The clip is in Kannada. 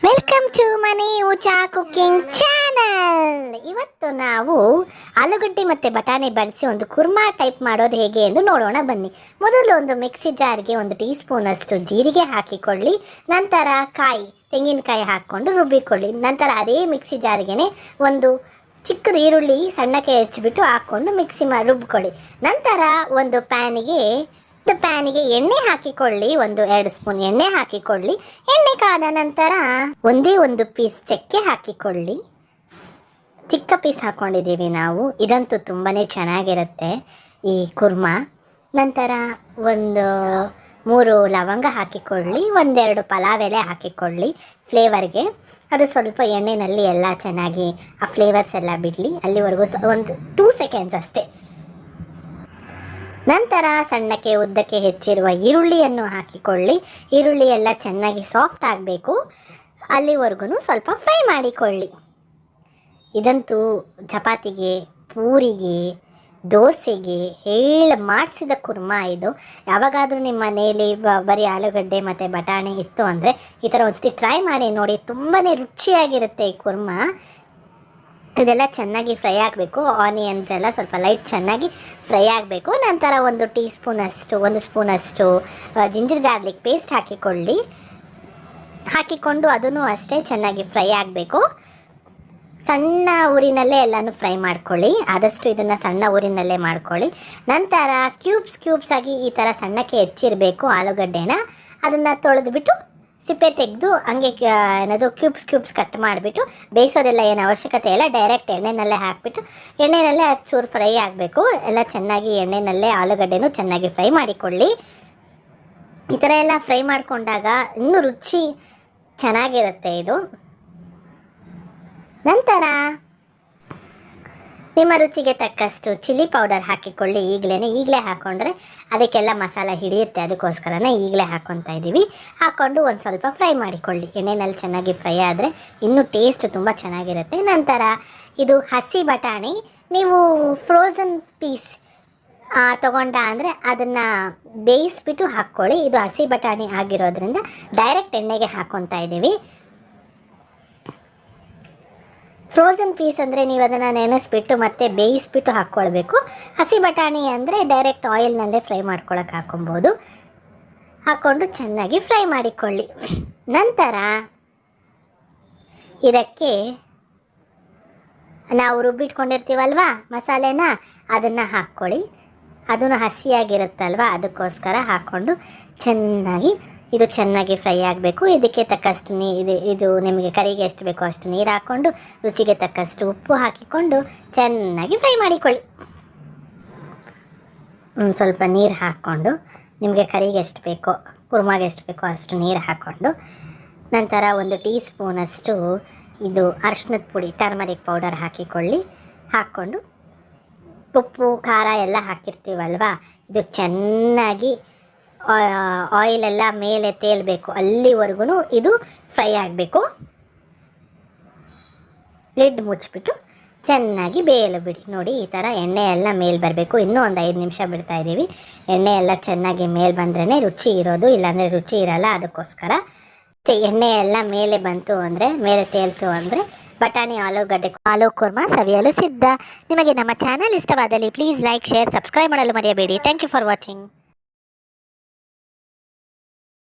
ವೆಲ್ಕಮ್ ಟು ಮನಿ ಊಚಾ ಕುಕಿಂಗ್ ಚಾನಲ್. ಇವತ್ತು ನಾವು ಆಲೂಗಡ್ಡೆ ಮತ್ತು ಬಟಾಣಿ ಬಳಸಿ ಒಂದು ಕುರ್ಮಾ ಟೈಪ್ ಮಾಡೋದು ಹೇಗೆ ಎಂದು ನೋಡೋಣ ಬನ್ನಿ. ಮೊದಲು ಒಂದು ಮಿಕ್ಸಿ ಜಾರ್ಗೆ 1 ಟೀ ಸ್ಪೂನಷ್ಟು ಜೀರಿಗೆ ಹಾಕಿಕೊಳ್ಳಿ. ನಂತರ ತೆಂಗಿನಕಾಯಿ ಹಾಕ್ಕೊಂಡು ರುಬ್ಬಿಕೊಳ್ಳಿ. ನಂತರ ಅದೇ ಮಿಕ್ಸಿ ಜಾರ್ಗೆ ಒಂದು ಚಿಕ್ಕದು ಈರುಳ್ಳಿ ಸಣ್ಣಕ್ಕೆ ಹೆಚ್ಚಿಬಿಟ್ಟು ಹಾಕ್ಕೊಂಡು ರುಬ್ಬಿಕೊಳ್ಳಿ. ನಂತರ ಒಂದು ಪ್ಯಾನಿಗೆ ಎಣ್ಣೆ ಹಾಕಿಕೊಳ್ಳಿ. 1-2 ಸ್ಪೂನ್ ಎಣ್ಣೆ ಹಾಕಿಕೊಳ್ಳಿ. ಎಣ್ಣೆ ಕಾದ ನಂತರ ಒಂದು ಪೀಸ್ ಚಕ್ಕೆ ಹಾಕಿಕೊಳ್ಳಿ. ಚಿಕ್ಕ ಪೀಸ್ ಹಾಕ್ಕೊಂಡಿದ್ದೀವಿ ನಾವು. ಇದಂತೂ ತುಂಬಾ ಚೆನ್ನಾಗಿರುತ್ತೆ ಈ ಕುರ್ಮಾ. ನಂತರ 3 ಲವಂಗ ಹಾಕಿಕೊಳ್ಳಿ. 1-2 ಪಲಾವ್ ಎಲೆ ಹಾಕಿಕೊಳ್ಳಿ ಫ್ಲೇವರ್ಗೆ. ಅದು ಸ್ವಲ್ಪ ಎಣ್ಣೆಯಲ್ಲಿ ಎಲ್ಲ ಚೆನ್ನಾಗಿ ಆ ಫ್ಲೇವರ್ಸ್ ಎಲ್ಲ ಬಿಡಲಿ, ಅಲ್ಲಿವರೆಗೂ 2 ಸೆಕೆಂಡ್ಸ್ ಅಷ್ಟೇ. ನಂತರ ಸಣ್ಣಕ್ಕೆ ಉದ್ದಕ್ಕೆ ಹೆಚ್ಚಿರುವ ಈರುಳ್ಳಿಯನ್ನು ಹಾಕಿಕೊಳ್ಳಿ. ಈರುಳ್ಳಿ ಎಲ್ಲ ಚೆನ್ನಾಗಿ ಸಾಫ್ಟ್ ಆಗಬೇಕು, ಅಲ್ಲಿವರೆಗೂ ಸ್ವಲ್ಪ ಫ್ರೈ ಮಾಡಿಕೊಳ್ಳಿ. ಇದಂತೂ ಚಪಾತಿಗೆ, ಪೂರಿಗೆ, ದೋಸೆಗೆ ಮಾಡಿಸಿದ ಕುರ್ಮಾ ಇದು. ಯಾವಾಗಾದರೂ ನಿಮ್ಮ ಮನೆಯಲ್ಲಿ ಬರೀ ಆಲೂಗಡ್ಡೆ ಮತ್ತು ಬಟಾಣಿ ಇತ್ತು ಅಂದರೆ ಈ ಥರ ಒಂದ್ಸತಿ ಟ್ರೈ ಮಾಡಿ ನೋಡಿ, ತುಂಬಾ ರುಚಿಯಾಗಿರುತ್ತೆ ಈ ಕುರ್ಮಾ. ಇದೆಲ್ಲ ಚೆನ್ನಾಗಿ ಫ್ರೈ ಆಗಬೇಕು. ಆನಿಯನ್ಸ್ ಎಲ್ಲ ಸ್ವಲ್ಪ ಲೈಟ್ ಚೆನ್ನಾಗಿ ಫ್ರೈ ಆಗಬೇಕು. ನಂತರ 1 ಸ್ಪೂನಷ್ಟು ಜಿಂಜರ್ ಗಾರ್ಲಿಕ್ ಪೇಸ್ಟ್ ಹಾಕಿಕೊಂಡು ಅದನ್ನು ಅಷ್ಟೇ ಚೆನ್ನಾಗಿ ಫ್ರೈ ಆಗಬೇಕು. ಸಣ್ಣ ಊರಿನಲ್ಲೇ ಎಲ್ಲನೂ ಫ್ರೈ ಮಾಡ್ಕೊಳ್ಳಿ. ಆದಷ್ಟು ಇದನ್ನು ಸಣ್ಣ ಊರಿನಲ್ಲೇ ಮಾಡ್ಕೊಳ್ಳಿ. ನಂತರ ಕ್ಯೂಬ್ಸ್ ಆಗಿ ಈ ಥರ ಸಣ್ಣಕ್ಕೆ ಹೆಚ್ಚಿರಬೇಕು ಆಲೂಗಡ್ಡೆನ. ಅದನ್ನು ತೊಳೆದುಬಿಟ್ಟು ಸಿಪ್ಪೆ ತೆಗೆದು ಹಂಗೆ ಕ್ಯೂಬ್ಸ್ ಕಟ್ ಮಾಡಿಬಿಟ್ಟು ಬೇಯಿಸೋದೆಲ್ಲ ಏನು ಅವಶ್ಯಕತೆ ಇಲ್ಲ. ಡೈರೆಕ್ಟ್ ಎಣ್ಣೆನಲ್ಲೇ ಹಾಕಿಬಿಟ್ಟು ಎಣ್ಣೆನಲ್ಲೇ ಅದು ಚೂರು ಫ್ರೈ ಆಗಬೇಕು. ಎಲ್ಲ ಚೆನ್ನಾಗಿ ಎಣ್ಣೆನಲ್ಲೇ ಆಲೂಗಡ್ಡೆನೂ ಚೆನ್ನಾಗಿ ಫ್ರೈ ಮಾಡಿಕೊಳ್ಳಿ. ಈ ಥರ ಎಲ್ಲ ಫ್ರೈ ಮಾಡಿಕೊಂಡಾಗ ಇನ್ನೂ ರುಚಿ ಚೆನ್ನಾಗಿರುತ್ತೆ ಇದು. ನಂತರ ನಿಮ್ಮ ರುಚಿಗೆ ತಕ್ಕಷ್ಟು ಚಿಲ್ಲಿ ಪೌಡರ್ ಹಾಕಿಕೊಳ್ಳಿ. ಈಗಲೇ ಹಾಕ್ಕೊಂಡ್ರೆ ಅದಕ್ಕೆಲ್ಲ ಮಸಾಲೆ ಹಿಡಿಯುತ್ತೆ, ಅದಕ್ಕೋಸ್ಕರನೇ ಈಗಲೇ ಹಾಕ್ಕೊತಾ ಇದ್ದೀವಿ. ಹಾಕ್ಕೊಂಡು ಒಂದು ಸ್ವಲ್ಪ ಫ್ರೈ ಮಾಡಿಕೊಳ್ಳಿ. ಎಣ್ಣೆನಲ್ಲಿ ಚೆನ್ನಾಗಿ ಫ್ರೈ ಆದರೆ ಇನ್ನೂ ಟೇಸ್ಟ್ ತುಂಬ ಚೆನ್ನಾಗಿರುತ್ತೆ. ನಂತರ ಇದು ಹಸಿ ಬಟಾಣಿ. ನೀವು ಫ್ರೋಝನ್ ಪೀಸ್ ತೊಗೊಂಡ ಅಂದರೆ ಅದನ್ನು ಬೇಯಿಸ್ಬಿಟ್ಟು ಹಾಕ್ಕೊಳ್ಳಿ. ಇದು ಹಸಿ ಬಟಾಣಿ ಆಗಿರೋದ್ರಿಂದ ಡೈರೆಕ್ಟ್ ಎಣ್ಣೆಗೆ ಹಾಕ್ಕೊತಾ ಇದ್ದೀವಿ. ಫ್ರೋಝನ್ ಪೀಸ್ ಅಂದರೆ ನೀವು ಅದನ್ನು ನೆನೆಸ್ಬಿಟ್ಟು ಮತ್ತೆ ಬೇಯಿಸ್ಬಿಟ್ಟು ಹಾಕ್ಕೊಳ್ಬೇಕು. ಹಸಿ ಬಟಾಣಿ ಅಂದರೆ ಡೈರೆಕ್ಟ್ ಆಯಿಲ್ನಲ್ಲೇ ಫ್ರೈ ಮಾಡ್ಕೊಳ್ಳೋಕೆ ಹಾಕ್ಕೊಬೋದು. ಹಾಕ್ಕೊಂಡು ಚೆನ್ನಾಗಿ ಫ್ರೈ ಮಾಡಿಕೊಳ್ಳಿ. ನಂತರ ಇದಕ್ಕೆ ನಾವು ರುಬ್ಬಿಟ್ಕೊಂಡಿರ್ತೀವಲ್ವ ಮಸಾಲೆನ, ಅದನ್ನು ಹಾಕ್ಕೊಳ್ಳಿ. ಅದನ್ನು ಹಸಿಯಾಗಿರುತ್ತಲ್ವ, ಅದಕ್ಕೋಸ್ಕರ ಹಾಕ್ಕೊಂಡು ಇದು ಚೆನ್ನಾಗಿ ಫ್ರೈ ಆಗಬೇಕು. ಇದಕ್ಕೆ ತಕ್ಕಷ್ಟು ಇದು ನಿಮಗೆ ಕರಿಗೆ ಎಷ್ಟು ಬೇಕೋ ಅಷ್ಟು ನೀರು ಹಾಕ್ಕೊಂಡು ರುಚಿಗೆ ತಕ್ಕಷ್ಟು ಉಪ್ಪು ಹಾಕಿಕೊಂಡು ಚೆನ್ನಾಗಿ ಫ್ರೈ ಮಾಡಿಕೊಳ್ಳಿ. ಸ್ವಲ್ಪ ನೀರು ಹಾಕ್ಕೊಂಡು ನಿಮಗೆ ಕರಿಗೆ ಎಷ್ಟು ಬೇಕೋ, ಕುರ್ಮಾಗೆ ಎಷ್ಟು ಬೇಕೋ ಅಷ್ಟು ನೀರು ಹಾಕ್ಕೊಂಡು, ನಂತರ 1 ಟೀ ಸ್ಪೂನಷ್ಟು ಇದು ಅರಿಶಿನದ ಪುಡಿ ಟರ್ಮರಿಕ್ ಪೌಡರ್ ಹಾಕ್ಕೊಂಡು ಉಪ್ಪು ಖಾರ ಎಲ್ಲ ಹಾಕಿರ್ತೀವಲ್ವ, ಇದು ಚೆನ್ನಾಗಿ ಆಯಿಲೆಲ್ಲ ಮೇಲೆ ತೇಲಬೇಕು, ಅಲ್ಲಿವರೆಗೂ ಇದು ಫ್ರೈ ಆಗಬೇಕು. ಲಿಡ್ ಮುಚ್ಚಿಬಿಟ್ಟು ಚೆನ್ನಾಗಿ ಬೇಯಲು ಬಿಡಿ. ನೋಡಿ, ಈ ಥರ ಎಣ್ಣೆ ಎಲ್ಲ ಮೇಲೆ ಬರಬೇಕು. ಇನ್ನೂ ಒಂದು 5 ನಿಮಿಷ ಬಿಡ್ತಾ ಇದ್ದೀವಿ. ಎಣ್ಣೆ ಎಲ್ಲ ಚೆನ್ನಾಗಿ ಮೇಲೆ ಬಂದ್ರೇ ರುಚಿ ಇರೋದು, ಇಲ್ಲಾಂದರೆ ರುಚಿ ಇರಲ್ಲ. ಅದಕ್ಕೋಸ್ಕರ ಎಣ್ಣೆ ಎಲ್ಲ ಮೇಲೆ ಬಂತು ಅಂದರೆ, ಮೇಲೆ ತೇಲ್ತು ಅಂದರೆ ಬಟಾಣಿ ಆಲೂ ಕುರ್ಮಾ ಸವಿಯಲು ಸಿದ್ಧ. ನಿಮಗೆ ನಮ್ಮ ಚಾನಲ್ ಇಷ್ಟವಾದಲ್ಲಿ ಪ್ಲೀಸ್ ಲೈಕ್, ಶೇರ್, ಸಬ್ಸ್ಕ್ರೈಬ್ ಮಾಡಲು ಮರೆಯಬೇಡಿ. Thank you for watching.